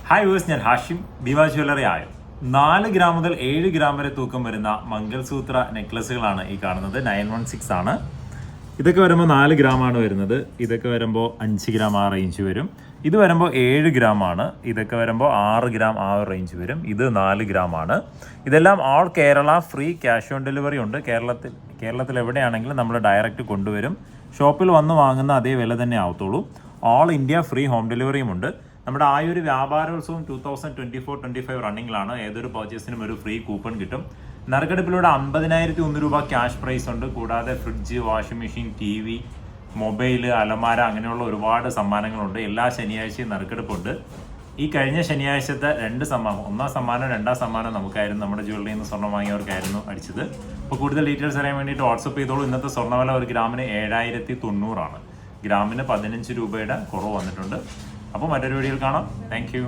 Hi verse, ഞാൻ Hashim. Bhima jewellery ആയോ 4 gram മുതൽ 7 ഗ്രാം വരെ തൂക്കം വരുന്ന മംഗൾസൂത്ര നെക്ലസുകളാണ് ഈ കാണുന്നത്. 916 ആണ്. ഇതൊക്കെ വരുമ്പോൾ 4 ഗ്രാം ആണ് വരുന്നത്. ഇതൊക്കെ വരുമ്പോൾ 5 ഗ്രാം ആ റേഞ്ച് വരും. ഇത് വരുമ്പോൾ 7 ഗ്രാം ആണ്. ഇതൊക്കെ വരുമ്പോൾ 6 ഗ്രാം ആ റേഞ്ച് വരും. ഇത് 4 ഗ്രാം ആണ്. ഇതെല്ലാം all Kerala free cash on delivery ഉണ്ട്. കേരളത്തിൽ എവിടെയാണെങ്കിലും നമ്മൾ ഡയറക്റ്റ് കൊണ്ടുവരും. ഷോപ്പിൽ വന്ന് വാങ്ങുന്ന അതേ വില തന്നെ ആവത്തുള്ളൂ. ഓൾ ഇന്ത്യ ഫ്രീ ഹോം ഡെലിവറിയും ഉണ്ട്. നമ്മുടെ ആ ഒരു വ്യാപാരോത്സവം 2024-25 റണ്ണിങ്ങിലാണ്. ഏതൊരു പർച്ചേസിനും ഒരു ഫ്രീ കൂപ്പൺ കിട്ടും. നറുക്കെടുപ്പിലൂടെ 50,001 രൂപ ക്യാഷ് പ്രൈസ് ഉണ്ട്. കൂടാതെ fridge, washing machine, TV, mobile, അലമാര അങ്ങനെയുള്ള ഒരുപാട് സമ്മാനങ്ങളുണ്ട്. എല്ലാ ശനിയാഴ്ചയും നറുക്കെടുപ്പുണ്ട്. ഈ കഴിഞ്ഞ ശനിയാഴ്ചത്തെ 2 സമ്മാനം, 1ാം സമ്മാനം 2ാം സമ്മാനം നമുക്കായിരുന്നു. നമ്മുടെ ജ്വല്ലറിയിൽ നിന്ന് സ്വർണ്ണം വാങ്ങിയവർക്കായിരുന്നു അടിച്ചത്. അപ്പോൾ കൂടുതൽ ഡീറ്റെയിൽസ് അറിയാൻ വേണ്ടിയിട്ട് വാട്സപ്പ് ചെയ്തോളൂ. ഇന്നത്തെ സ്വർണ്ണവില 1 ഗ്രാമിന് 7,090 ആണ്. ഗ്രാമിന് 15 രൂപയുടെ കുറവ് വന്നിട്ടുണ്ട്. അപ്പോൾ മറ്റൊരു വീഡിയോയിൽ കാണാം. Thank you.